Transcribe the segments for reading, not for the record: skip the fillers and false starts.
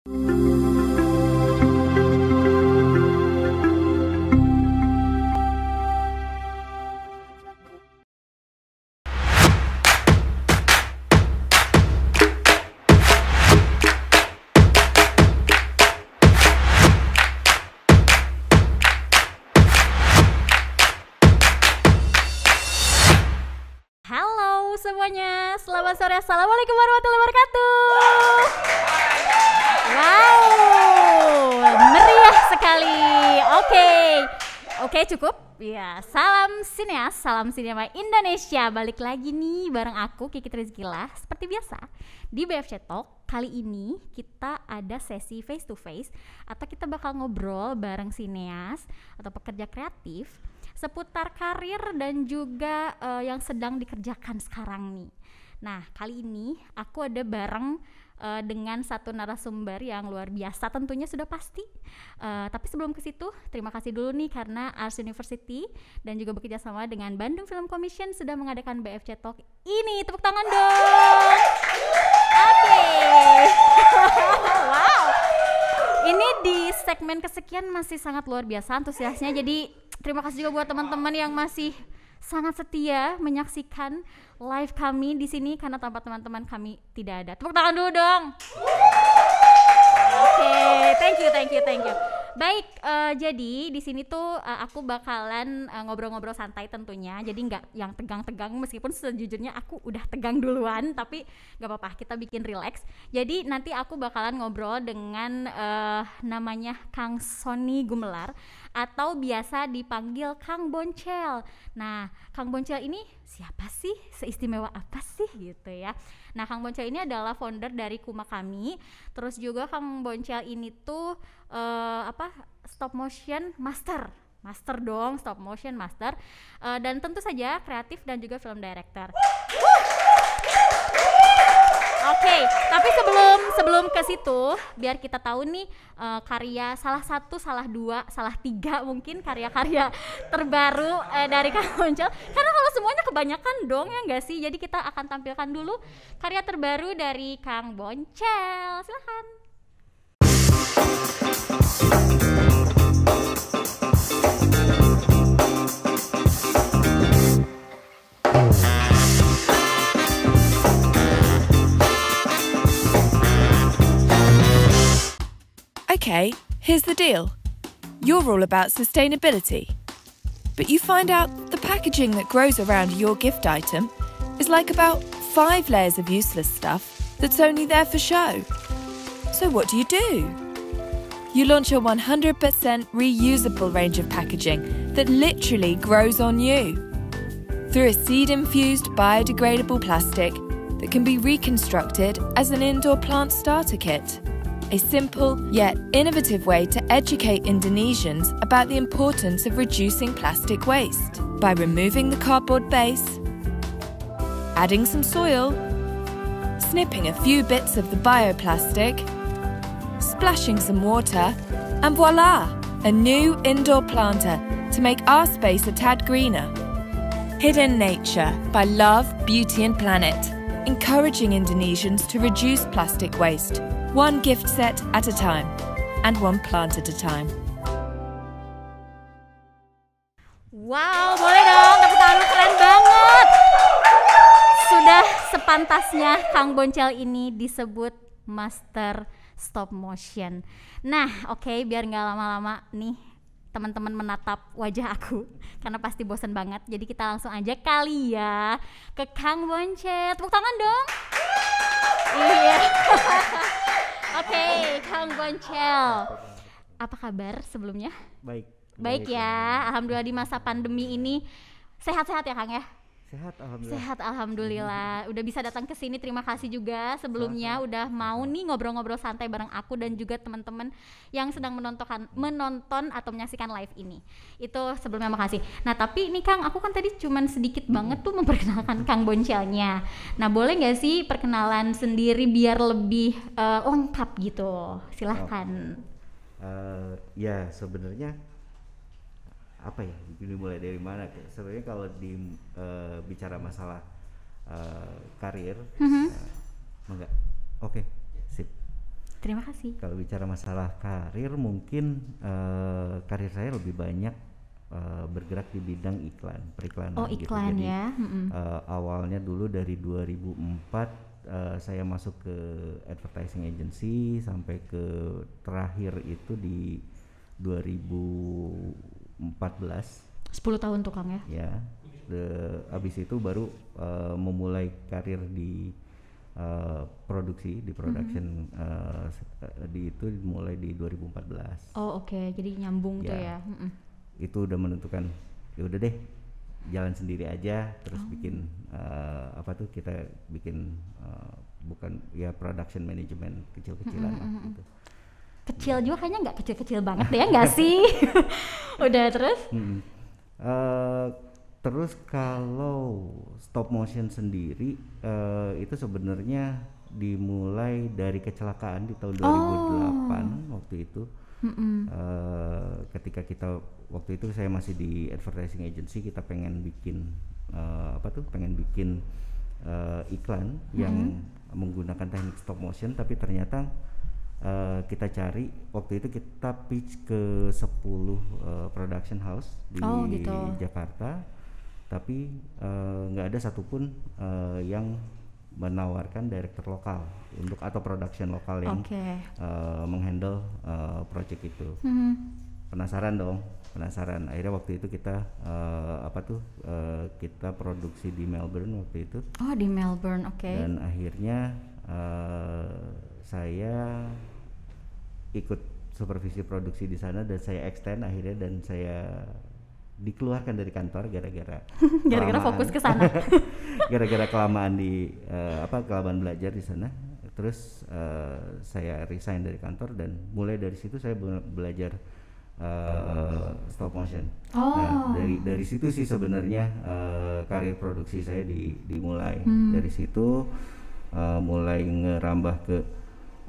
Halo semuanya, selamat sore. Assalamualaikum warahmatullahi wabarakatuh. Wow, meriah sekali. Oke, cukup. Ya, salam sineas, salam sinema Indonesia. Balik lagi nih bareng aku Kiki Rizkylah. Seperti biasa di BFC Talk. Kali ini kita ada sesi face to face atau kita bakal ngobrol bareng sineas atau pekerja kreatif seputar karir dan juga yang sedang dikerjakan sekarang nih. Nah, kali ini aku ada bareng dengan satu narasumber yang luar biasa tentunya sudah pasti. Tapi sebelum ke situ, terima kasih dulu nih karena Ars University dan juga bekerja sama dengan Bandung Film Commission sudah mengadakan BFC Talk ini. Tepuk tangan dong. Oke. Wow. Ini di segmen kesekian masih sangat luar biasa antusiasnya. Jadi terima kasih juga buat teman-teman yang masih sangat setia menyaksikan live kami di sini karena tanpa teman-teman kami tidak ada. Tepuk tangan dulu dong. Oke, thank you. Baik, jadi di sini tuh aku bakalan ngobrol-ngobrol santai tentunya. Jadi nggak yang tegang-tegang, meskipun sejujurnya aku udah tegang duluan, tapi nggak apa-apa, kita bikin relax. Jadi nanti aku bakalan ngobrol dengan namanya Kang Sony Gumelar atau biasa dipanggil Kang Boncel. Nah, Kang Boncel ini siapa sih? Seistimewa apa sih gitu ya? Nah, Kang Boncel ini adalah founder dari Kuma Kami. Terus juga Kang Boncel ini tuh stop motion master dong, stop motion master, dan tentu saja kreatif dan juga film director. Oke, tapi sebelum ke situ, biar kita tahu nih karya salah satu, salah dua, salah tiga mungkin karya-karya terbaru dari Kang Boncel. Karena kalau semuanya kebanyakan dong ya nggak sih? Jadi kita akan tampilkan dulu karya terbaru dari Kang Boncel. Silahkan. Okay, here's the deal. You're all about sustainability, but you find out the packaging that grows around your gift item is like about 5 layers of useless stuff that's only there for show. So what do? You launch a 100% reusable range of packaging that literally grows on you. Through a seed-infused biodegradable plastic that can be reconstructed as an indoor plant starter kit. A simple yet innovative way to educate Indonesians about the importance of reducing plastic waste by removing the cardboard base, adding some soil, snipping a few bits of the bioplastic, splashing some water, and voila! A new indoor planter to make our space a tad greener. Hidden Nature by Love, Beauty and Planet, encouraging Indonesians to reduce plastic waste. One gift set at a time, and one plant at a time. Wow, boleh dong, tepuk tangan, keren banget. Sudah sepantasnya Kang Boncel ini disebut master stop motion. Nah, oke, biar nggak lama-lama nih teman-teman menatap wajah aku karena pasti bosan banget. Jadi kita langsung aja kali ya ke Kang Boncel. Tepuk tangan dong. Iya. Oke, Kang Boncel. Apa kabar sebelumnya? Baik ya. Alhamdulillah di masa pandemi ini sehat-sehat ya Kang ya? Sehat alhamdulillah. Udah bisa datang ke sini, terima kasih juga sebelumnya udah mau nih ngobrol-ngobrol santai bareng aku dan juga teman-teman yang sedang menonton atau menyaksikan live ini. Itu sebelumnya makasih. Nah, tapi ini Kang, aku kan tadi cuman sedikit banget tuh memperkenalkan Kang Boncelnya. Nah, boleh nggak sih perkenalan sendiri biar lebih lengkap gitu? Silahkan. Ya sebenarnya apa ya, dimulai dari mana? Sebenarnya kalau bicara masalah karir, enggak, oke, sip. Terima kasih. Kalau bicara masalah karir, mungkin karir saya lebih banyak bergerak di bidang periklanan. Oh, iklan gitu. Jadi, ya. awalnya dulu dari 2004 saya masuk ke advertising agency sampai ke terakhir itu di 2014. 10 tahun tuh Kang ya. Ya, abis itu baru memulai karir di produksi, di production, di itu mulai di 2014. Oh oke, jadi nyambung tuh ya. Itu udah menentukan, ya udah deh jalan sendiri aja, terus bikin kita bikin bukan ya production management kecil-kecilan gitu. Kecil juga kayaknya nggak kecil-kecil banget ya nggak sih? Udah terus? Terus kalau stop motion sendiri itu sebenarnya dimulai dari kecelakaan di tahun 2008 waktu itu. Ketika waktu itu saya masih di advertising agency, kita pengen bikin iklan yang menggunakan teknik stop motion, tapi ternyata kita cari waktu itu kita pitch ke 10 production house di Jakarta, tapi nggak ada satupun yang menawarkan director lokal atau production lokal yang menghandle project itu. Penasaran. Akhirnya waktu itu kita kita produksi di Melbourne waktu itu. Oh, di Melbourne, oke. Dan akhirnya saya ikut supervisi produksi di sana dan saya extend akhirnya, dan saya dikeluarkan dari kantor gara-gara fokus ke sana. Gara-gara kelamaan kelamaan belajar di sana. Terus saya resign dari kantor, dan mulai dari situ saya belajar stop motion. Nah, dari situ sih sebenarnya karir produksi saya dimulai. Dari situ mulai ngerambah ke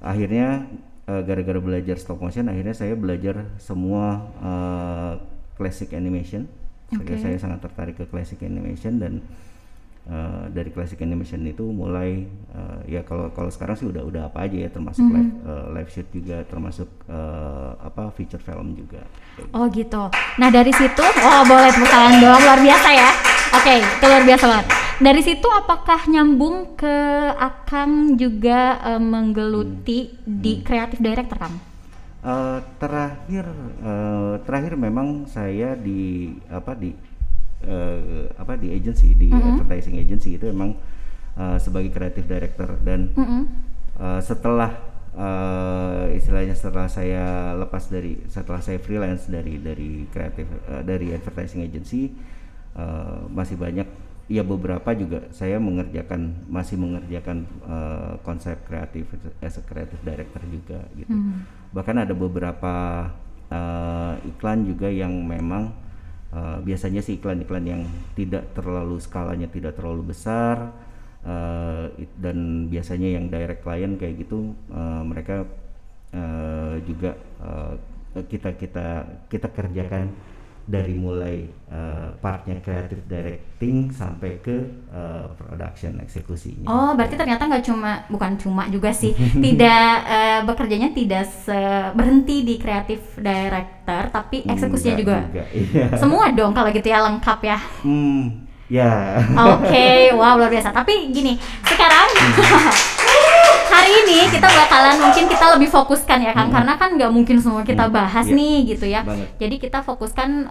akhirnya gara-gara belajar stop motion, akhirnya saya belajar semua classic animation. Saya sangat tertarik ke classic animation, dan dari classic animation itu mulai ya kalau sekarang sih udah apa aja ya, termasuk live shoot juga, termasuk feature film juga. Oh gitu. Nah dari situ, boleh tepuk tangan doang, luar biasa ya. Oke, itu luar biasa banget. Dari situ apakah nyambung ke Akang juga menggeluti di creative director, Kang? Terakhir memang saya di agency, di advertising agency itu memang sebagai creative director, dan setelah setelah saya freelance dari creative dari advertising agency, masih banyak ya, beberapa juga saya masih mengerjakan konsep kreatif as a creative director juga gitu. Bahkan ada beberapa iklan juga yang memang biasanya sih iklan-iklan yang skalanya tidak terlalu besar, dan biasanya yang direct client kayak gitu, mereka juga kita kerjakan dari mulai partnya creative directing sampai ke production eksekusinya. Oh, berarti ternyata bukan cuma juga sih, tidak bekerjanya tidak berhenti di creative director, tapi eksekusinya juga. Iya. Semua dong kalau gitu ya, lengkap ya. Ya. Oke, wow, luar biasa. Tapi gini, sekarang hari ini kita mungkin kita lebih fokuskan ya Kang, karena kan nggak mungkin semua kita bahas nih gitu ya. Banget. Jadi kita fokuskan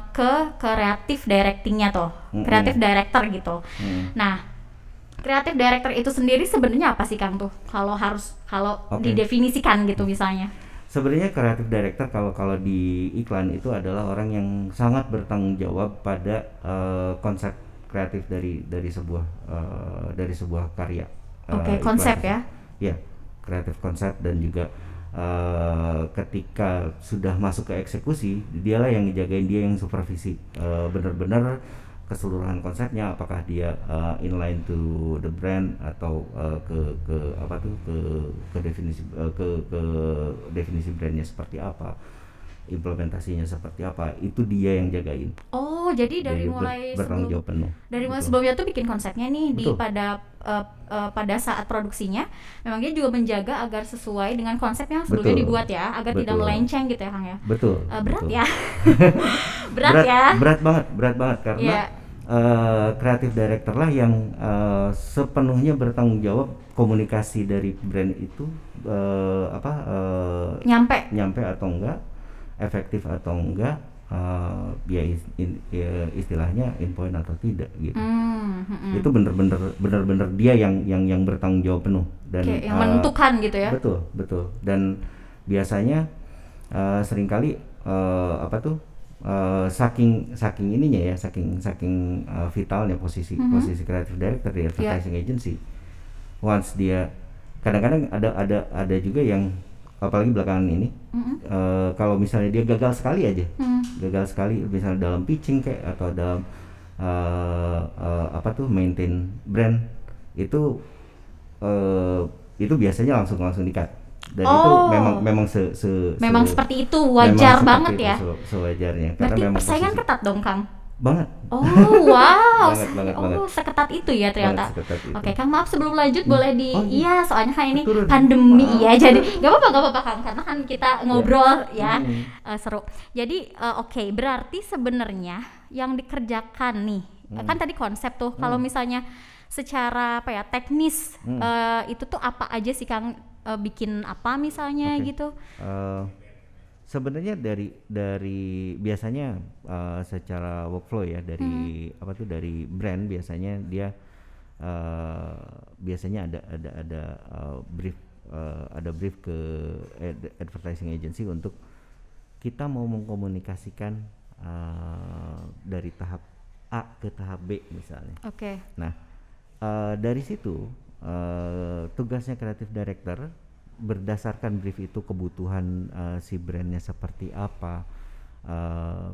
ke creative directingnya tuh, creative director gitu. Nah, creative director itu sendiri sebenarnya apa sih Kang tuh? Kalau didefinisikan gitu misalnya. Sebenarnya creative director kalau di iklan itu adalah orang yang sangat bertanggung jawab pada konsep kreatif dari sebuah karya. Konsep ya? Ya, kreatif konsep, dan juga ketika sudah masuk ke eksekusi, dialah yang ngejagain, dia yang supervisi benar-benar keseluruhan konsepnya, apakah dia inline to the brand atau ke definisi brandnya seperti apa. implementasinya seperti apa, itu dia yang jagain. Oh, jadi dari mulai bertanggung jawab penuh. Dari mulai sebelumnya tuh bikin konsepnya nih di Betul. pada saat produksinya, memang dia juga menjaga agar sesuai dengan konsep yang sebelumnya Betul. dibuat ya, agar tidak Betul. melenceng gitu ya Kang ya. Betul. Berat betul. ya. berat ya. Berat banget karena Iya. creative director lah yang sepenuhnya bertanggung jawab komunikasi dari brand itu nyampe atau enggak, efektif atau enggak, istilahnya in point atau tidak gitu. Itu bener-bener dia yang bertanggung jawab penuh dan yang menentukan gitu ya. Betul. Dan biasanya seringkali saking ininya ya, saking vitalnya posisi creative director di advertising agency. Once dia kadang-kadang ada juga yang apalagi belakangan ini kalau misalnya dia gagal sekali aja, misalnya dalam pitching kayak atau dalam maintain brand itu biasanya langsung di-cut. Dan itu memang seperti itu, wajar banget ya. Sewajarnya. Berarti persaingan ketat dong Kang. Banget. Oh wow. banget. Seketat itu ya ternyata. Oke, Kang, maaf sebelum lanjut boleh iya, soalnya kan ini turun. pandemi ya, jadi nggak apa-apa Kang, karena kan kita ngobrol ya. Seru. Jadi oke, berarti sebenarnya yang dikerjakan nih kan tadi konsep tuh, kalau misalnya secara teknis itu tuh apa aja sih Kang, bikin apa misalnya gitu? Sebenarnya dari biasanya secara workflow ya, dari dari brand biasanya dia biasanya ada brief ke advertising agency untuk kita mau mengkomunikasikan dari tahap A ke tahap B misalnya. Oke. Nah, dari situ tugasnya creative director berdasarkan brief itu, kebutuhan si brandnya seperti apa,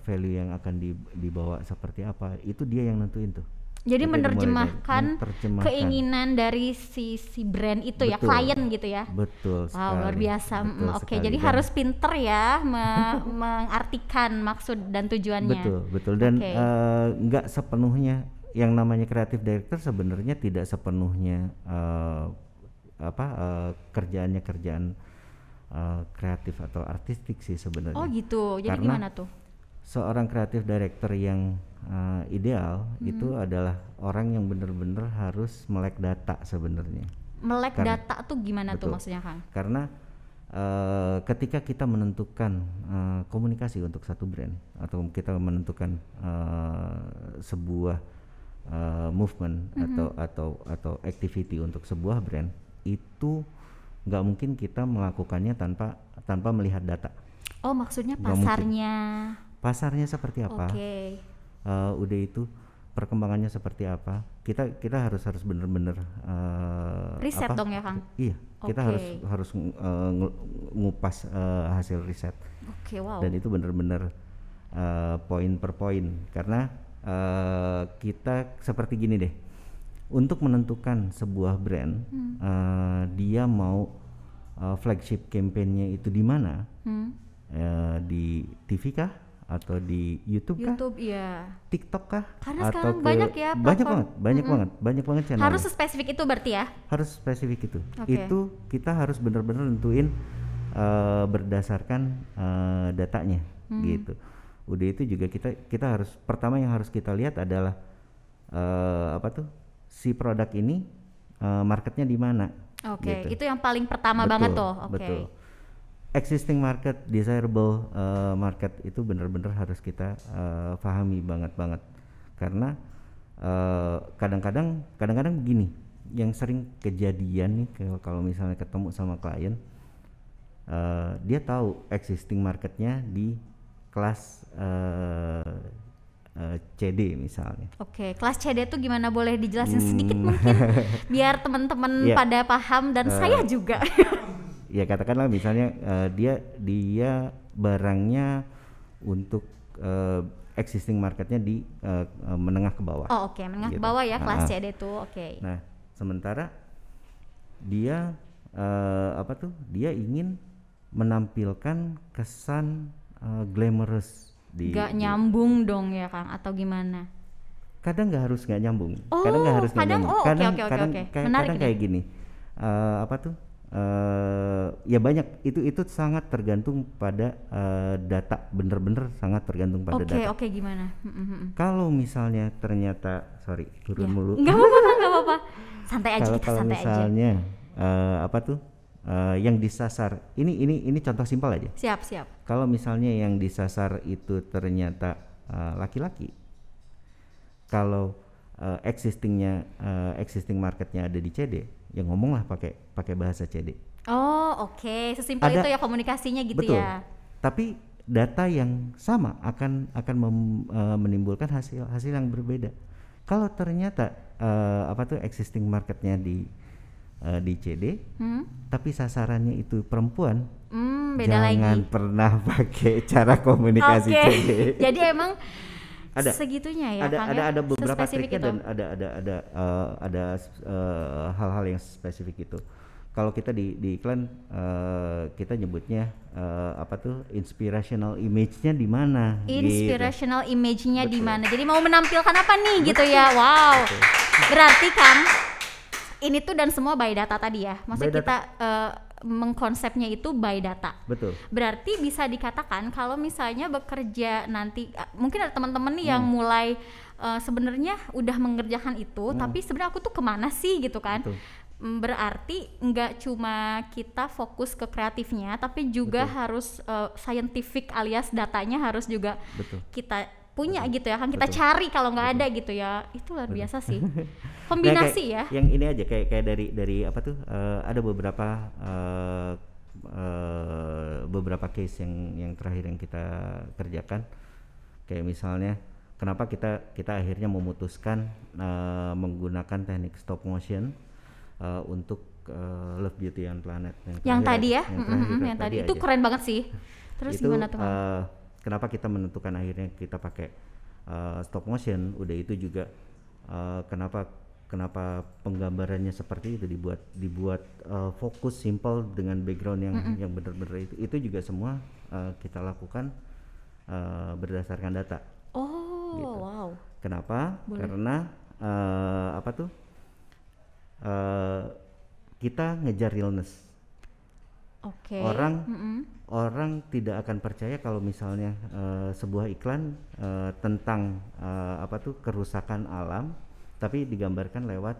value yang akan dibawa seperti apa, itu dia yang nentuin tuh. Jadi menerjemahkan keinginan sekali. dari si brand itu. Betul. Ya, klien gitu ya. Betul sekali. Wow, luar biasa. Oke, jadi harus pinter ya mengartikan maksud dan tujuannya. Betul. Dan nggak sepenuhnya yang namanya creative director sebenarnya tidak sepenuhnya kerjaan kreatif atau artistik sih sebenarnya. Oh gitu. Jadi karena gimana tuh? Seorang creative director yang ideal itu adalah orang yang benar-benar harus melek data sebenarnya. Melek data tuh gimana tuh maksudnya Kang? Karena ketika kita menentukan komunikasi untuk satu brand atau kita menentukan sebuah movement atau activity untuk sebuah brand, itu nggak mungkin kita melakukannya tanpa melihat data. Oh, maksudnya pasarnya seperti apa? Okay. Udah itu perkembangannya seperti apa? Kita harus benar-benar riset dong ya Kang. Iya, kita harus ngupas hasil riset. Oke, wow. Dan itu benar-benar poin per poin, karena kita seperti gini deh. Untuk menentukan sebuah brand, dia mau flagship campaign-nya itu di mana? Di TV kah? Atau di YouTube kah? Iya. TikTok kah? Karena atau sekarang banyak ya banyak banget channel. Harus spesifik itu berarti ya? Harus spesifik itu. Okay. Itu kita harus benar-benar nentuin berdasarkan datanya gitu. Udah itu juga kita harus, pertama yang harus kita lihat adalah si produk ini marketnya di mana. Oke, gitu. Itu yang paling pertama banget tuh. Betul. Existing market, desirable market itu benar-benar harus kita pahami banget. Karena kadang-kadang begini, yang sering kejadian nih kalau misalnya ketemu sama klien, dia tahu existing marketnya di kelas CD misalnya. Oke, kelas CD itu gimana, boleh dijelasin sedikit mungkin biar teman-teman pada paham dan saya juga. Ya katakanlah misalnya dia barangnya untuk existing marketnya di menengah ke bawah. Oh oke, menengah ke bawah ya kelas CD itu. Oke. Nah sementara dia dia ingin menampilkan kesan glamorous Gak nyambung dong ya Kang, atau gimana? Kadang nggak harus nggak nyambung, Oh, kadang nggak harus nggak kadang- nyambung, oh, kadang oke. kadang Menarik kadang nih. kayak gini, apa tuh? Ya banyak itu sangat tergantung pada data, bener-bener sangat tergantung pada data. Oke, gimana? Kalau misalnya ternyata, sorry turun Ya. mulu. Nggak apa-apa, Kang, nggak apa-apa. Santai aja, kita Kalau santai aja. misalnya apa tuh yang disasar, ini contoh simpel aja. Siap. Kalau misalnya yang disasar itu ternyata laki-laki, kalau existing marketnya ada di CD, ya ngomonglah pakai bahasa CD. Oh, oke. Sesimpel Ada- itu ya komunikasinya gitu Betul. ya. Tapi data yang sama akan menimbulkan hasil yang berbeda. Kalau ternyata apa tuh existing marketnya di CD, tapi sasarannya itu perempuan, Beda jangan lagi. pernah pakai cara komunikasi Oke. CD. Jadi emang Ada. segitunya ya, Kang, ya? Ada beberapa Sespesifik triknya itu. dan ada hal-hal yang spesifik itu. Kalau kita di iklan kita nyebutnya apa tuh inspirational image-nya di mana? Inspirational image-nya di Betul. mana? Jadi mau menampilkan apa nih gitu ya? Wow. Berarti Kang, ini tuh dan semua by data tadi ya. Maksudnya By data. kita mengkonsepnya itu by data. Betul. Berarti bisa dikatakan kalau misalnya bekerja nanti mungkin ada teman-teman nih yang mulai sebenarnya udah mengerjakan itu, tapi sebenarnya aku tuh kemana sih gitu kan? Betul. Berarti nggak cuma kita fokus ke kreatifnya, tapi juga harus scientific alias datanya harus juga Betul. kita punya gitu ya kan, kita Betul. cari kalau nggak ada gitu ya. Itu luar biasa sih. Nah, Kombinasi ya. Yang ini aja kayak dari apa tuh ada beberapa case yang terakhir yang kita kerjakan, kayak misalnya kenapa kita akhirnya memutuskan menggunakan teknik stop motion untuk Love Beauty and Planet Yang tadi ya, yang yang tadi tadi itu aja. keren banget sih. Terus Itu, gimana tuh? Kang? kenapa kita menentukan akhirnya kita pakai stop motion, udah itu juga kenapa penggambarannya seperti itu dibuat fokus simple dengan background yang benar-benar itu juga semua kita lakukan berdasarkan data. Oh, gitu. wow. Kenapa? Boleh. Karena apa tuh kita ngejar realness. Oke. Orang tidak akan percaya kalau misalnya sebuah iklan tentang apa tuh kerusakan alam, tapi digambarkan lewat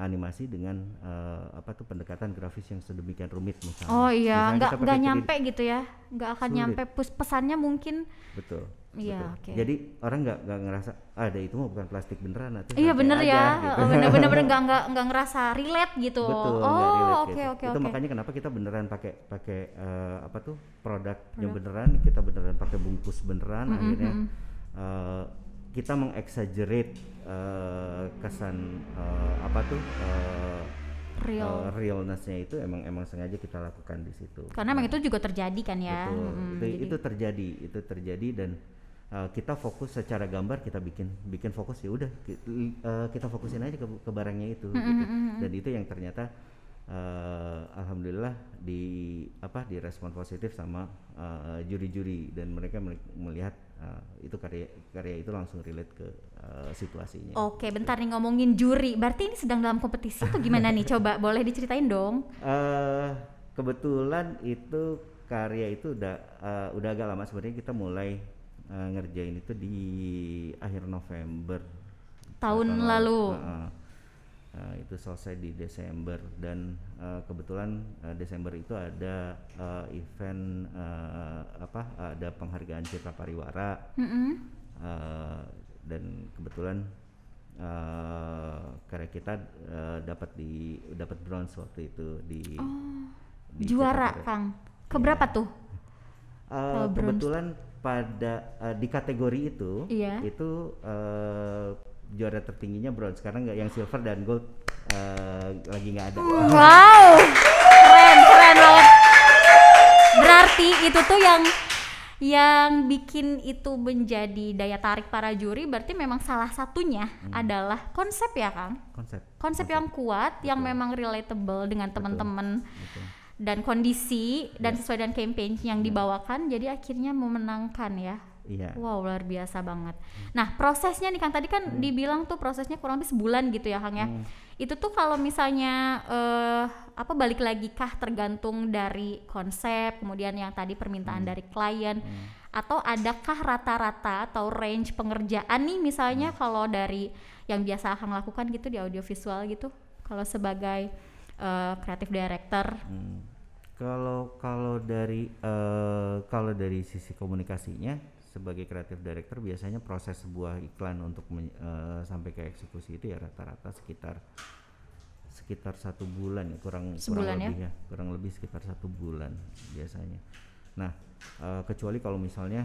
animasi dengan apa tuh pendekatan grafis yang sedemikian rumit misalnya. Oh iya, Misalnya kita nggak pakai nyampe gitu ya, nggak akan Sulit. nyampe pesannya mungkin. Betul. Iya, betul. oke. Jadi orang nggak ngerasa ada itu mah bukan plastik beneran atau Iya santai bener aja, ya, gitu. bener-bener nggak ngerasa relate gitu. Betul, nggak Oh relate oke gitu. oke Itu oke. makanya kenapa kita beneran pakai apa tuh produk yang beneran, kita beneran pakai bungkus beneran, akhirnya kita mengexaggerate kesan apa tuh realness-nya itu emang sengaja kita lakukan di situ. Karena emang itu juga terjadi kan ya. Betul. Itu terjadi dan kita fokus secara gambar, kita bikin fokus, ya udah kita fokusin aja ke barangnya itu gitu. Dan itu yang ternyata alhamdulillah direspon positif sama juri-juri, dan mereka melihat itu karya itu langsung relate ke situasinya. Oke, bentar nih ngomongin juri. Berarti ini sedang dalam kompetisi atau gimana nih? Coba boleh diceritain dong. Kebetulan itu karya itu udah agak lama sebenarnya. Kita mulai ngerjain itu di akhir November Tahun lalu. Itu selesai di Desember, dan kebetulan Desember itu ada event ada penghargaan Citra Pariwara, dan kebetulan karya kita dapat bronze waktu itu di Juara, Citra Pariwara. Kang. Keberapa tuh? Bronze. Kebetulan pada di kategori itu Iya. itu juara tertingginya bronze, karena nggak yang silver dan gold lagi nggak ada. Wow, keren banget. Berarti itu tuh yang bikin itu menjadi daya tarik para juri, berarti memang salah satunya adalah konsep ya Kang. Konsep yang kuat, yang memang relatable dengan teman-teman. Betul. dan kondisi dan sesuai dengan campaign yang dibawakan, jadi akhirnya memenangkan ya. Iya. Wow, luar biasa banget. Nah, prosesnya nih Kang, tadi kan dibilang tuh prosesnya kurang lebih sebulan gitu ya Kang ya. Itu tuh kalau misalnya balik lagi kah tergantung dari konsep, kemudian yang tadi permintaan dari klien, atau adakah rata-rata atau range pengerjaan nih misalnya kalau dari yang biasa Kang lakukan gitu di audiovisual gitu, kalau sebagai creative director? Kalau dari sisi komunikasinya, sebagai creative director biasanya proses sebuah iklan untuk sampai ke eksekusi itu ya rata-rata sekitar 1 bulan ya, kurang lebih ya, kurang lebih sekitar 1 bulan biasanya. Nah, kecuali kalau misalnya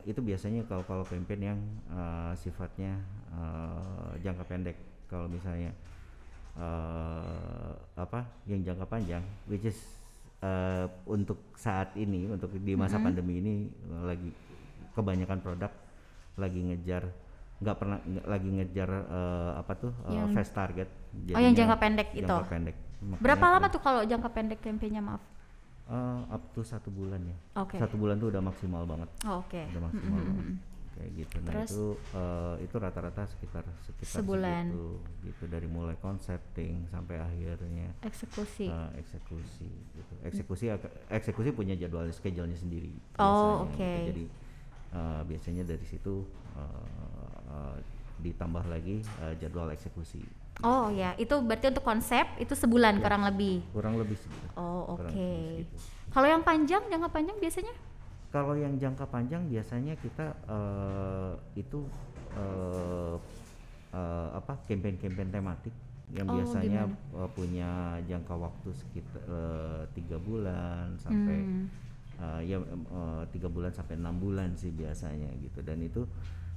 itu biasanya kalau campaign yang sifatnya jangka pendek. Kalau misalnya yang jangka panjang, which is untuk saat ini, untuk di masa pandemi ini lagi kebanyakan produk lagi ngejar fast target. Yang jangka pendek itu. Jangka pendek. Berapa lama tuh kalau jangka pendek campaignnya, maaf? Up to 1 bulan ya. 1 Oke. bulan tuh udah maksimal banget. Oke. Udah maksimal banget. Kayak gitu. Nah, Terus? itu rata-rata sekitar Sebulan. segitu, gitu, dari mulai concepting sampai akhirnya Eksekusi. eksekusi gitu. Eksekusi punya jadwal schedule-nya sendiri. Oh, biasanya, oke. gitu. Jadi biasanya dari situ ditambah lagi jadwal eksekusi. Oh ya, itu berarti untuk konsep itu sebulan kurang lebih. Kurang lebih segitu. Oh, Kurang oke. lebih segitu. Kalau yang panjang, jangka panjang biasanya? Kalau yang jangka panjang biasanya kita campaign tematik yang biasanya punya jangka waktu sekitar 3 bulan sampai 3 bulan sampai 6 bulan sih biasanya gitu. Dan itu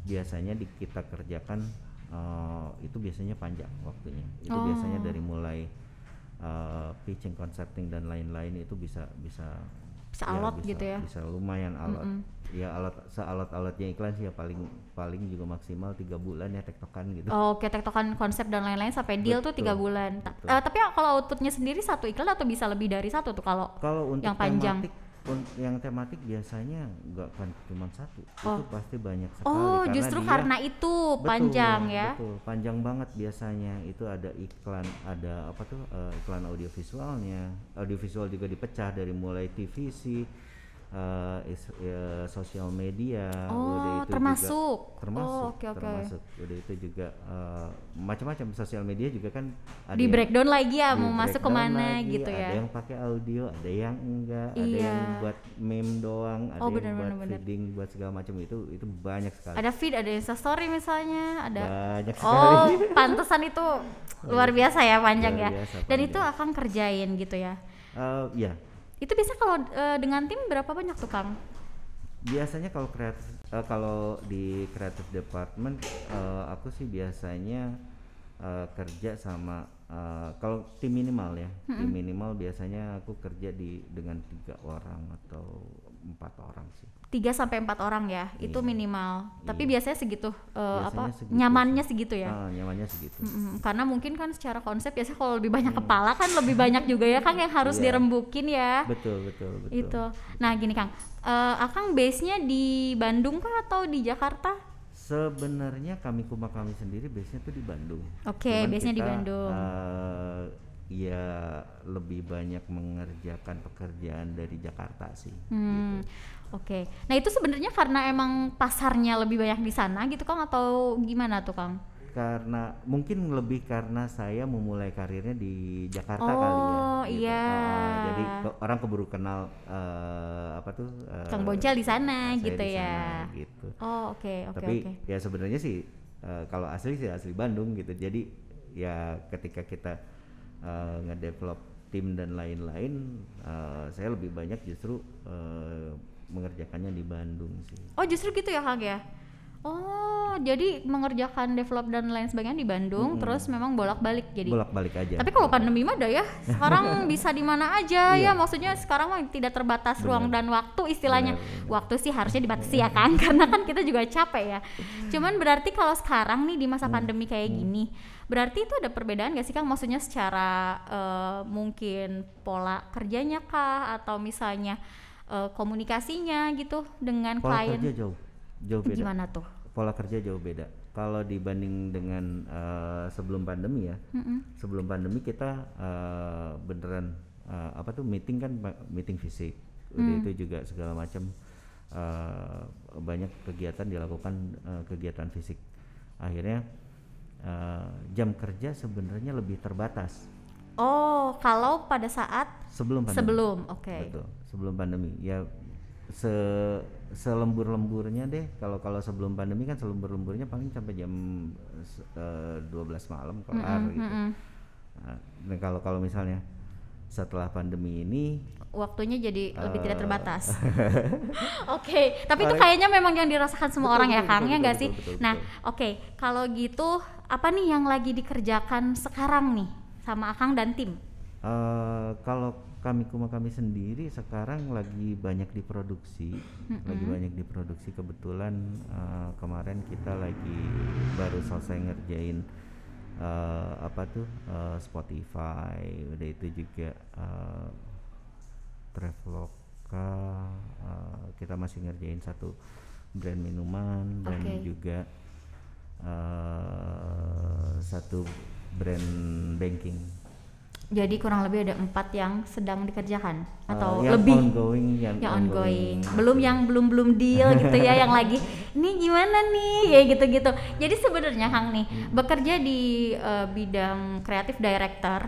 biasanya kita kerjakan itu biasanya panjang waktunya. Itu biasanya dari mulai pitching, concepting dan lain-lain itu bisa alot gitu ya. Bisa lumayan alot. Ya sealot-alotnya iklan sih ya paling juga maksimal 3 bulan ya tektokan gitu. Oh, kayak tektokan konsep dan lain-lain sampai deal tuh 3 bulan. Tapi kalau outputnya sendiri satu iklan atau bisa lebih dari satu tuh kalau untuk yang panjang? Yang tematik biasanya nggak kan cuma satu, itu pasti banyak sekali. Oh, justru karena itu panjang ya. Betul, panjang banget biasanya. Itu ada iklan, ada iklan audiovisual juga dipecah dari mulai TVC, sosial media. Udah itu termasuk. Juga, termasuk. Udah itu juga macam-macam sosial media juga kan. Ada di breakdown lagi ya, mau masuk kemana lagi, gitu ya. Ada yang pakai audio, ada yang enggak, ada yang buat meme doang, ada yang buat feeding, buat segala macam. Itu banyak sekali. Ada feed, ada Instastory misalnya, ada. Banyak sekali. Pantesan itu luar biasa ya, panjang ya. Dan panjang. itu akan kerjain gitu ya. Ya. Itu biasa kalau dengan tim berapa banyak tuh Kang? Biasanya kalau di creative department aku sih biasanya kerja sama kalau tim minimal ya. Tim minimal biasanya aku kerja dengan 3 orang atau 4 orang sih. 3-4 orang ya, itu minimal. Tapi biasanya segitu, Segitu nyamannya sih. segitu ya. Nyamannya segitu. Karena mungkin kan secara konsep biasanya kalau lebih banyak kepala kan lebih banyak juga ya Kang yang harus dirembukin ya. Betul. Itu. Nah gini Kang, Akang base-nya di Bandung kah atau di Jakarta? Sebenarnya kami sendiri base-nya tuh di Bandung. Oke, base-nya di Bandung. Ya lebih banyak mengerjakan pekerjaan dari Jakarta sih. Gitu. Oke. Nah itu sebenarnya karena emang pasarnya lebih banyak di sana gitu Kang atau gimana tuh Kang? Karena mungkin lebih karena saya memulai karirnya di Jakarta kali ya. Oh Gitu. iya. Jadi orang keburu kenal Kang Boncel di sana saya gitu di ya. sana, gitu. Oh oke. Tapi ya sebenarnya sih kalau asli Bandung gitu. Jadi ya ketika kita ngedevelop tim dan lain-lain, saya lebih banyak justru mengerjakannya di Bandung sih. Oh justru gitu ya Kang ya. Oh, jadi mengerjakan develop dan lain sebagainya di Bandung, terus memang bolak-balik jadi. Bolak-balik aja. Tapi kalau pandemi mah dah ya, sekarang bisa di mana aja Iya. ya, maksudnya sekarang mah tidak terbatas ruang dan waktu istilahnya. Benar. Waktu sih harusnya dibatasi ya kan, karena kan kita juga capek ya. Cuman berarti kalau sekarang nih di masa pandemi kayak gini, berarti itu ada perbedaan gak sih Kang? Maksudnya secara mungkin pola kerjanya kah, atau misalnya komunikasinya gitu dengan Pola klien? kerja jauh beda. Gimana tuh? Pola kerja jauh beda. Kalau dibanding dengan sebelum pandemi ya, sebelum pandemi kita beneran meeting kan, meeting fisik, udah itu juga segala macam banyak kegiatan dilakukan, kegiatan fisik. Akhirnya jam kerja sebenarnya lebih terbatas. Oh, kalau pada saat Sebelum pandemi. sebelum, oke. Betul, sebelum pandemi ya. Selembur-lemburnya deh, kalau sebelum pandemi kan selembur-lemburnya paling sampai jam 12 malam kelar gitu. Nah, dan kalau misalnya setelah pandemi ini Waktunya jadi lebih tidak terbatas. Oke, tapi itu kayaknya memang yang dirasakan semua orang ya Kang, ya nggak sih? Nah, oke, kalau gitu apa nih yang lagi dikerjakan sekarang nih sama Akang dan tim? kalau kami sendiri sekarang lagi banyak diproduksi, kebetulan kemarin kita lagi baru selesai ngerjain Spotify, udah itu juga Traveloka, kita masih ngerjain satu brand minuman dan juga satu brand banking. Jadi kurang lebih ada 4 yang sedang dikerjakan atau yang lebih yang ongoing. Belum yang belum deal gitu ya, yang lagi ini gimana nih ya gitu-gitu. Jadi sebenarnya Kang nih bekerja di bidang kreatif director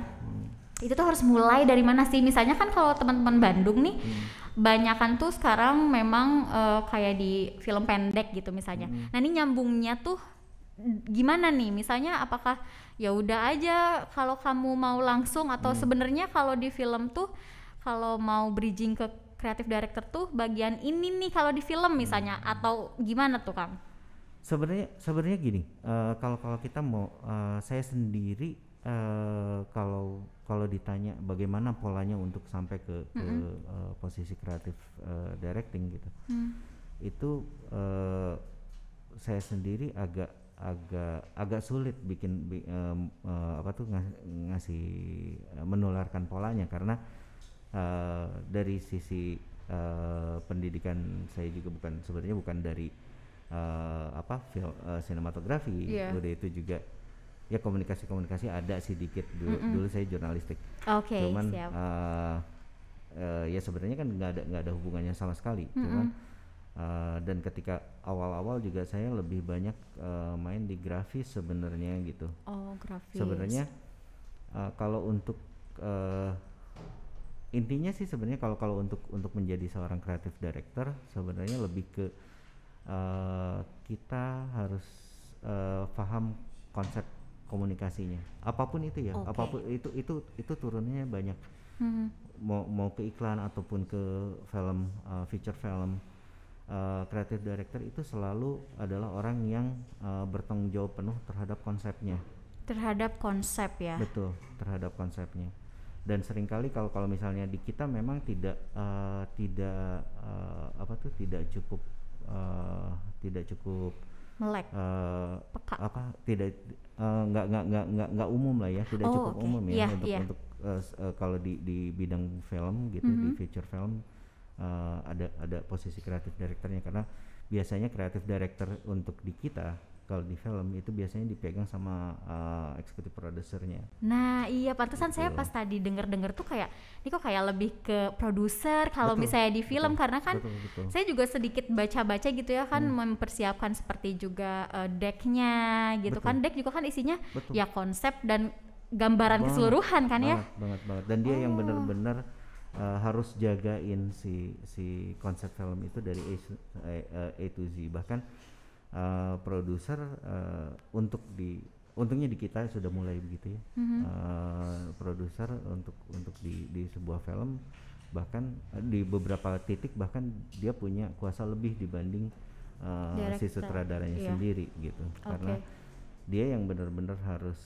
itu tuh harus mulai dari mana sih? Misalnya kan kalau teman-teman Bandung nih banyakan tuh sekarang memang kayak di film pendek gitu misalnya. Nah, ini nyambungnya tuh gimana nih? Misalnya apakah ya udah aja kalau kamu mau langsung, atau sebenarnya kalau di film tuh kalau mau bridging ke creative director tuh bagian ini nih kalau di film misalnya, atau gimana tuh Kang? Sebenarnya gini, kalau kita mau, saya sendiri kalau ditanya bagaimana polanya untuk sampai ke posisi kreatif directing gitu, itu saya sendiri agak sulit ngasih menularkan polanya, karena dari sisi pendidikan saya juga bukan dari sinematografi, udah itu juga ya komunikasi ada sedikit dulu saya jurnalistik. Cuman siap. Ya sebenarnya kan nggak ada hubungannya sama sekali. Cuman dan ketika awal-awal juga saya lebih banyak main di grafis sebenarnya gitu. Oh, grafis. Sebenarnya kalau untuk intinya sih sebenarnya kalau untuk menjadi seorang creative director sebenarnya lebih ke kita harus paham konsep komunikasinya, apapun itu ya. Apapun itu turunnya banyak. Mau ke iklan ataupun ke film, feature film, creative director itu selalu adalah orang yang bertanggung jawab penuh terhadap konsepnya. Terhadap konsep ya. Betul, terhadap konsepnya. Dan seringkali kalau misalnya di kita memang tidak cukup melek, peka, nggak umum lah ya, tidak cukup umum ya untuk kalau di bidang film gitu, di feature film ada posisi kreatif directornya, karena biasanya kreatif director untuk di kita kalau di film itu biasanya dipegang sama executive produsernya. Nah iya, pantesan saya pas tadi denger tuh kayak ini kok kayak lebih ke produser kalau misalnya di film, karena kan betul. Saya juga sedikit baca-baca gitu ya kan, mempersiapkan seperti juga decknya gitu kan. Deck juga kan isinya ya konsep dan gambaran keseluruhan kan ya. Banget. Dan dia yang benar-benar harus jagain si konsep film itu dari A to Z. Bahkan produser untungnya di kita sudah mulai begitu ya. Produser untuk di sebuah film, bahkan di beberapa titik bahkan dia punya kuasa lebih dibanding si sutradaranya sendiri gitu, karena dia yang benar-benar harus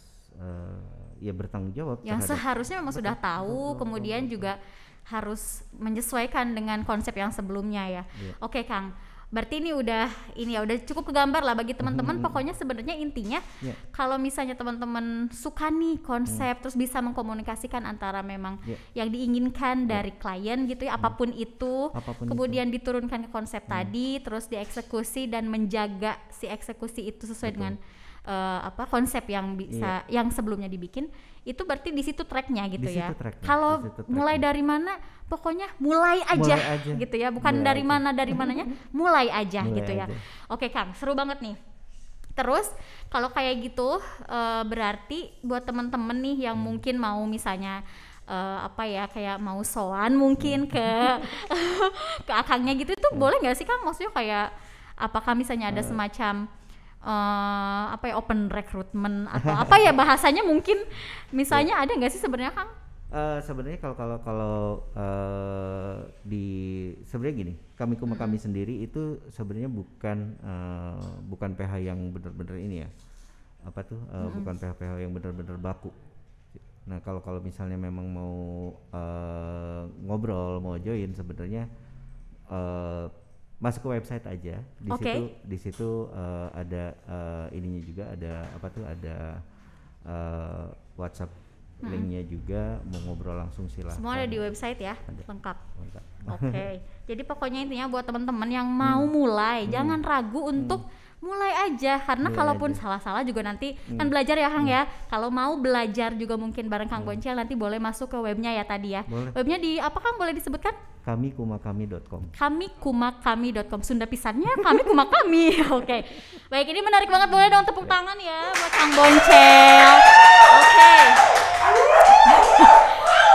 ya bertanggung jawab. Yang seharusnya memang sudah tahu, kemudian juga harus menyesuaikan dengan konsep yang sebelumnya ya. Oke Kang. Berarti ini udah cukup kegambar lah bagi teman-teman. Pokoknya sebenarnya intinya kalau misalnya teman-teman suka nih konsep terus bisa mengkomunikasikan antara memang yang diinginkan dari klien gitu ya, apapun itu, kemudian diturunkan ke konsep tadi, terus dieksekusi dan menjaga si eksekusi itu sesuai dengan konsep yang bisa yang sebelumnya dibikin, itu berarti di situ tracknya gitu ya. Kalau mulai dari mana, pokoknya mulai aja gitu ya, bukan dari mananya, mulai aja gitu ya. Oke Kang, seru banget nih. Terus kalau kayak gitu berarti buat temen-temen nih yang mungkin mau misalnya kayak mau soan mungkin ke ke akangnya gitu, itu boleh nggak sih Kang? Maksudnya kayak apakah misalnya ada semacam open recruitment atau apa ya bahasanya, mungkin misalnya ada nggak sih sebenarnya Kang? Sebenarnya kalau sebenarnya gini, kami sendiri itu sebenarnya bukan PH yang benar-benar ini ya, bukan PH yang benar-benar baku. Nah kalau misalnya memang mau ngobrol, mau join, sebenarnya masuk ke website aja. Di situ ada ininya juga, ada WhatsApp linknya juga, mau ngobrol langsung silahkan. Semua ada di website ya, lengkap. Oke. Jadi pokoknya intinya buat teman-teman yang mau mulai, jangan ragu untuk mulai aja, karena kalaupun salah-salah juga nanti kan belajar ya Kang ya. Kalau mau belajar juga mungkin bareng Kang Boncel, nanti boleh masuk ke webnya ya tadi ya. Boleh. Webnya di apa Kang, boleh disebutkan? kamikumakami.com. kamikumakami.com, Sunda pisannya kamikumakami. Oke. Baik, ini menarik banget, boleh dong tepuk tangan ya buat Kang Boncel. Oke.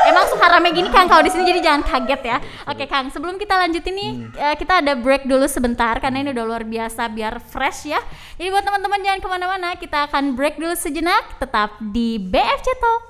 Emang suka rame gini Kang kalau di sini, jadi jangan kaget ya. Oke Kang, sebelum kita lanjutin nih, kita ada break dulu sebentar karena ini udah luar biasa, biar fresh ya. Jadi buat teman-teman jangan kemana-mana, kita akan break dulu sejenak, tetap di BFC Talk.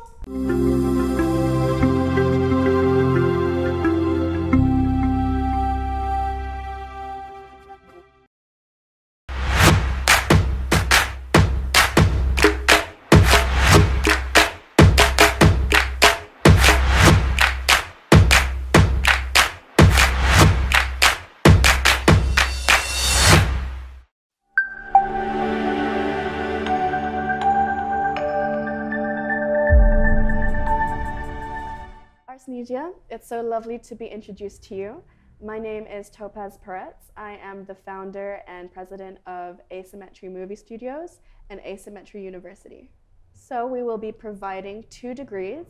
Media. It's so lovely to be introduced to you. My name is Topaz Peretz. I am the founder and president of Asymmetry Movie Studios and Asymmetry University. So we will be providing 2 degrees,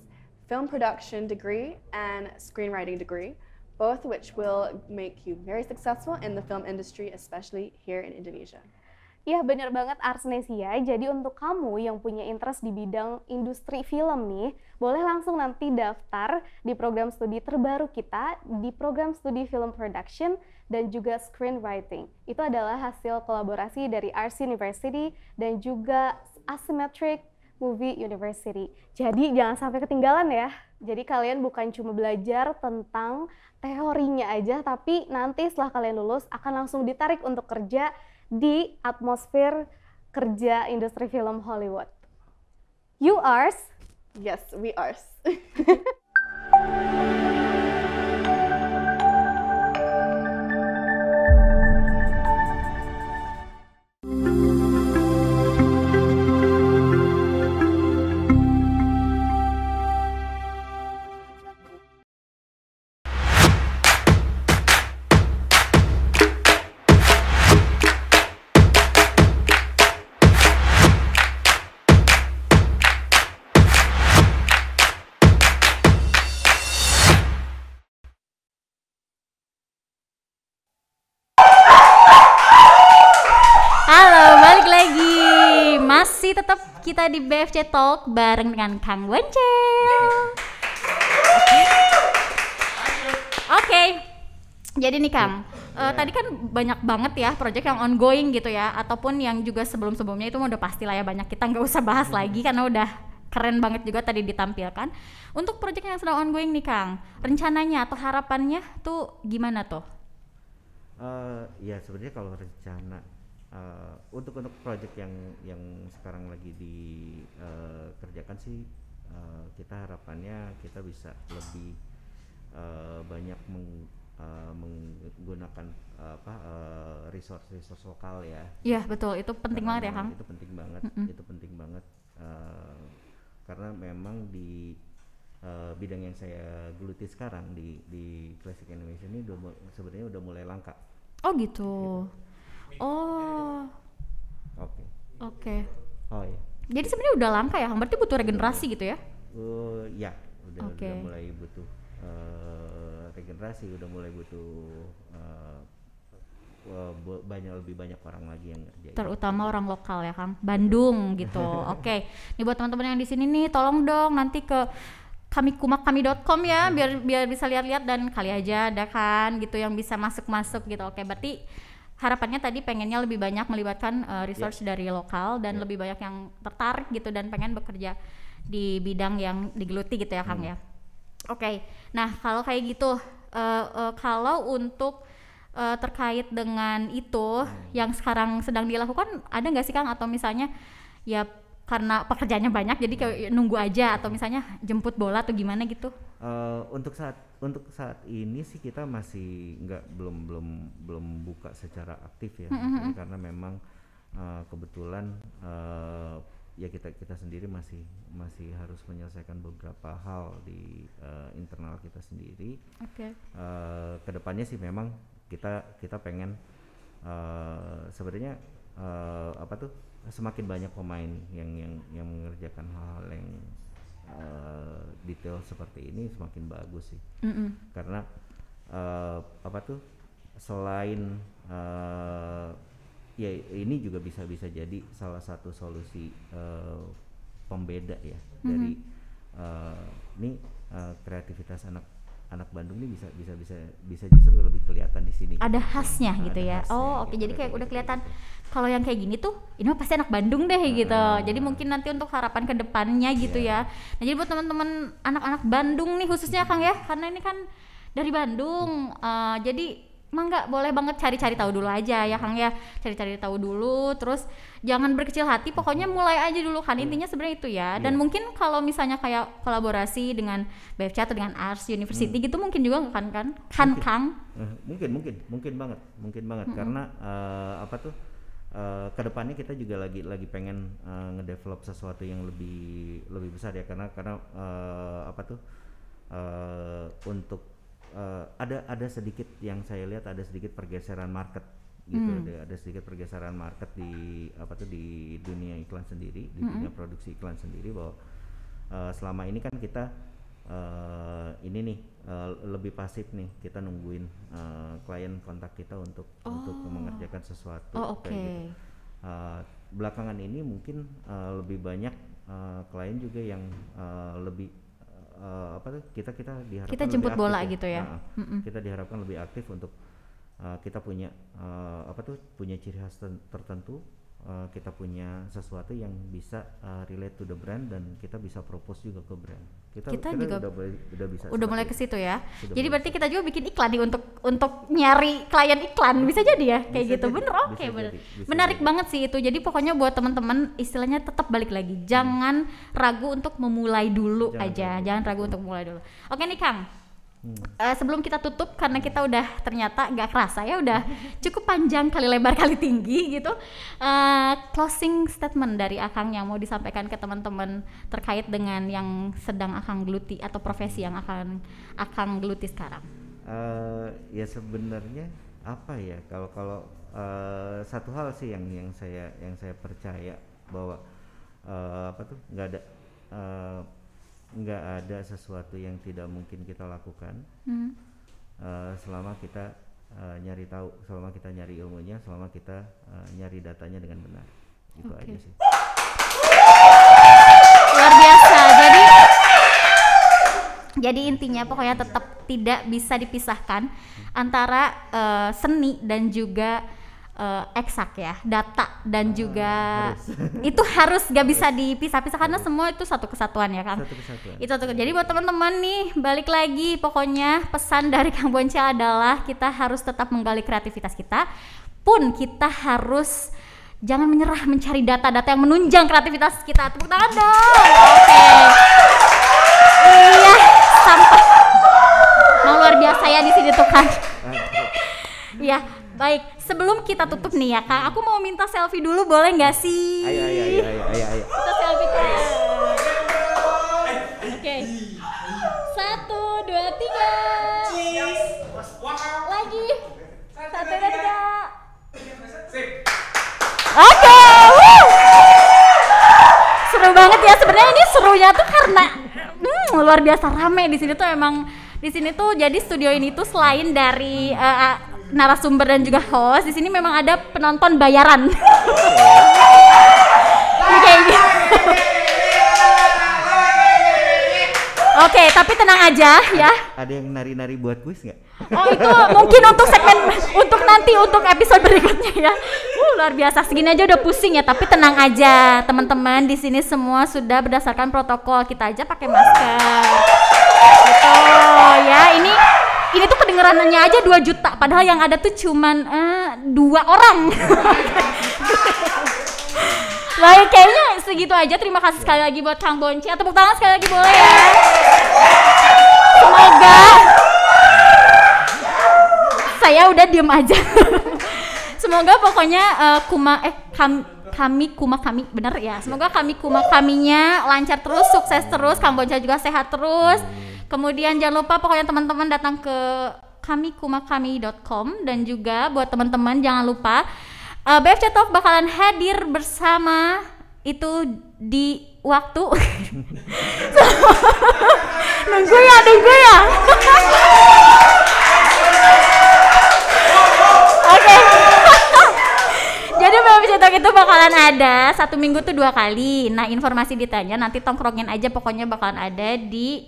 film production degree and screenwriting degree, both which will make you very successful in the film industry, especially here in Indonesia. Ya benar banget Arsnesia, jadi untuk kamu yang punya interest di bidang industri film nih, boleh langsung nanti daftar di program studi terbaru kita, di program studi film production dan juga screenwriting. Itu adalah hasil kolaborasi dari Ars University dan juga Asymmetric Movie University. Jadi jangan sampai ketinggalan ya. Jadi kalian bukan cuma belajar tentang teorinya aja, tapi nanti setelah kalian lulus akan langsung ditarik untuk kerja di atmosfer kerja industri film Hollywood. You Ars? Yes, we Ars. Masih tetap kita di BFC Talk bareng dengan Kang Boncel. Oke. Jadi nih Kang, tadi kan banyak banget ya proyek yang ongoing gitu ya, ataupun yang juga sebelum-sebelumnya itu udah pasti lah ya banyak, kita nggak usah bahas lagi karena udah keren banget juga tadi ditampilkan. Untuk proyek yang sedang ongoing nih Kang, rencananya atau harapannya tuh gimana tuh? Ya sebenarnya kalau rencana untuk project yang sekarang lagi dikerjakan sih, kita harapannya kita bisa lebih banyak menggunakan resource lokal ya. Iya betul, itu penting banget ya Kang. Itu penting banget, itu penting banget karena memang di bidang yang saya geluti sekarang di classic animation ini sebenarnya udah mulai langka. Oh gitu. Oh. Oke. Oh ya. Jadi sebenarnya udah langka ya, berarti butuh regenerasi gitu ya? Ya, udah mulai butuh regenerasi, udah mulai butuh lebih banyak orang lagi yang ngerjain. Terutama orang lokal ya Kang, Bandung gitu. Oke. Nih buat teman-teman yang di sini nih, tolong dong nanti ke kamikumakami.com ya, biar bisa lihat-lihat dan kali aja ada kan gitu yang bisa masuk gitu. Oke, berarti harapannya tadi pengennya lebih banyak melibatkan research dari lokal dan lebih banyak yang tertarik gitu dan pengen bekerja di bidang yang digeluti gitu ya Kang ya. Oke. Nah, kalau kayak gitu kalau untuk terkait dengan itu yang sekarang sedang dilakukan, ada nggak sih Kang, atau misalnya ya karena pekerjaannya banyak jadi kayak nunggu aja atau misalnya jemput bola atau gimana gitu? Untuk saat ini sih kita masih belum buka secara aktif ya, karena memang kebetulan ya kita sendiri masih harus menyelesaikan beberapa hal di internal kita sendiri. Kedepannya sih memang kita pengen sebenarnya semakin banyak pemain yang mengerjakan hal-hal yang detail seperti ini semakin bagus sih. Karena selain ya ini juga bisa jadi salah satu solusi pembeda ya dari ini kreativitas anak Bandung ini bisa justru lebih kelihatan di sini. Ada khasnya gitu ya. Oke. Jadi kayak udah kelihatan kalau yang kayak gini tuh ini mah pasti anak Bandung deh gitu. Jadi mungkin nanti untuk harapan ke depannya gitu ya. Nah, jadi buat teman-teman anak-anak Bandung nih khususnya Kang ya, karena ini kan dari Bandung. Jadi nggak boleh banget cari-cari tahu dulu aja ya Kang ya, cari-cari tahu dulu, terus jangan berkecil hati, pokoknya mulai aja dulu kan, intinya sebenarnya itu ya. Dan mungkin kalau misalnya kayak kolaborasi dengan BFC atau dengan Ars University gitu mungkin juga kan Kang? Mungkin banget karena kedepannya kita juga lagi pengen ngedevelop sesuatu yang lebih besar ya, karena untuk ada sedikit yang saya lihat, ada sedikit pergeseran market gitu, ada sedikit pergeseran market di dunia iklan sendiri, di dunia produksi iklan sendiri, bahwa selama ini kan kita lebih pasif nih, kita nungguin klien kontak kita untuk mengerjakan sesuatu kayak gitu. Belakangan ini mungkin lebih banyak klien juga yang lebih kita diharapkan kita jemput lebih bola aktif, gitu ya. Kita diharapkan lebih aktif untuk kita punya punya ciri khas tertentu, kita punya sesuatu yang bisa relate to the brand dan kita bisa propose juga ke brand. Kita juga udah mulai ke situ ya. Jadi mulai berarti kita juga bikin iklan nih untuk nyari klien iklan, bisa jadi ya kayak bisa gitu. Jadi, bener. Oke, bener. Menarik jadi. banget sih itu. Jadi pokoknya buat teman-teman istilahnya tetap balik lagi, jangan ragu untuk memulai dulu jangan ragu untuk memulai dulu. Oke nih Kang, sebelum kita tutup karena kita udah ternyata nggak kerasa ya udah cukup panjang kali lebar kali tinggi gitu, closing statement dari Akang yang mau disampaikan ke teman-teman terkait dengan yang sedang Akang geluti atau profesi yang Akang geluti sekarang. Ya sebenarnya apa ya, kalau satu hal sih yang saya percaya bahwa nggak ada sesuatu yang tidak mungkin kita lakukan selama kita nyari tahu, selama kita nyari ilmunya, selama kita nyari datanya dengan benar. Itu aja sih. Luar biasa. Jadi intinya pokoknya tetap tidak bisa dipisahkan antara seni dan juga eksak ya, data dan juga itu harus gak bisa dipisah-pisah karena semua itu satu kesatuan ya kan. Satu kesatuan. Itu jadi buat teman-teman nih, balik lagi pokoknya pesan dari Kang Boncel adalah kita harus tetap menggali kreativitas kita, pun kita harus jangan menyerah mencari data-data yang menunjang kreativitas kita. Tepuk tangan dong. Oke. Iya, sampai mau luar biasa ya di sini tuh kan. Iya. Baik, sebelum kita tutup nih ya Kang, aku mau minta selfie dulu boleh nggak sih? Ayo. Kita selfie Kang. Oke. 1, 2, 3. Lagi. 1, 2, 3. Oke. Seru banget ya, sebenarnya ini serunya tuh karena luar biasa rame di sini tuh emang. Di sini tuh jadi studio ini tuh selain dari narasumber dan juga host, di sini memang ada penonton bayaran. Oke, tapi tenang aja ya. Ada yang nari-nari buat kuis nggak? Oh itu mungkin untuk segmen untuk episode berikutnya ya. Luar biasa, segini aja udah pusing ya. Tapi tenang aja teman-teman, di sini semua sudah berdasarkan protokol, kita aja pakai masker. Gitu ya. Ini tuh kedengerannya aja 2 juta, padahal yang ada tuh cuman 2 orang. Baik, kayaknya segitu aja. Terima kasih sekali lagi buat Kang Boncel. Tepuk tangan sekali lagi boleh ya. Semoga saya udah diem aja. Semoga pokoknya kami bener ya. Semoga kaminya lancar terus, sukses terus, Kang Boncel juga sehat terus. Kemudian jangan lupa pokoknya teman-teman datang ke kamikumakami.com, dan juga buat teman-teman jangan lupa BFC Talk bakalan hadir bersama itu di waktu nunggu ya. Oke. Jadi BFC Talk itu bakalan ada 1 minggu tuh 2 kali. Nah informasi detailnya nanti tongkrongin aja, pokoknya bakalan ada di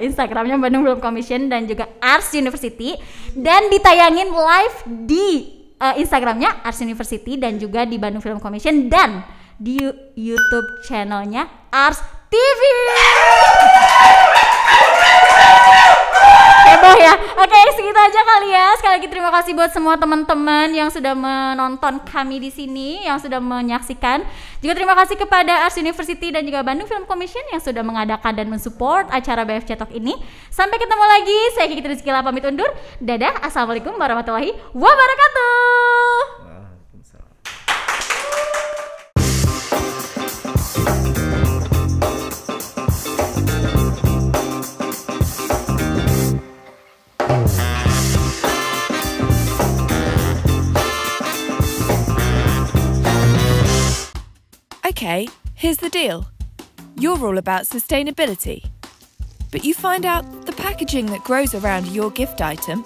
Instagramnya Bandung Film Commission dan juga Arts University, dan ditayangin live di Instagramnya Arts University dan juga di Bandung Film Commission dan di YouTube channelnya Arts TV. Heboh ya. Oke, segitu aja kali ya. Sekali lagi terima kasih buat semua teman-teman yang sudah menonton kami di sini, yang sudah menyaksikan. Juga terima kasih kepada Arts University dan juga Bandung Film Commission yang sudah mengadakan dan mensupport acara BFC Talk ini. Sampai ketemu lagi. Saya Kiki Rizkyla pamit undur. Dadah. Assalamualaikum warahmatullahi wabarakatuh. Okay, here's the deal. You're all about sustainability, but you find out the packaging that grows around your gift item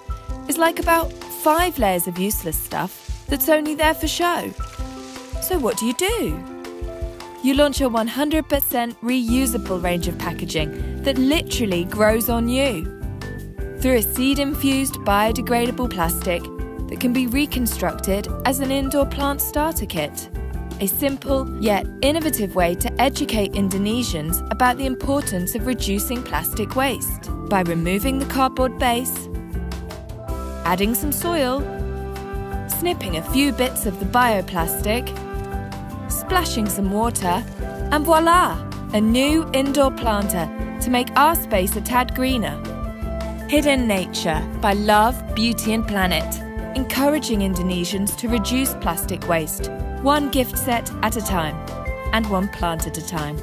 is like about 5 layers of useless stuff that's only there for show. So what do? You launch a 100% reusable range of packaging that literally grows on you. Through a seed-infused biodegradable plastic that can be reconstructed as an indoor plant starter kit. A simple yet innovative way to educate Indonesians about the importance of reducing plastic waste by removing the cardboard base, adding some soil, snipping a few bits of the bioplastic, splashing some water, and voila! A new indoor planter to make our space a tad greener. Hidden Nature by Love, Beauty and Planet, encouraging Indonesians to reduce plastic waste, 1 gift set at a time, and 1 plant at a time.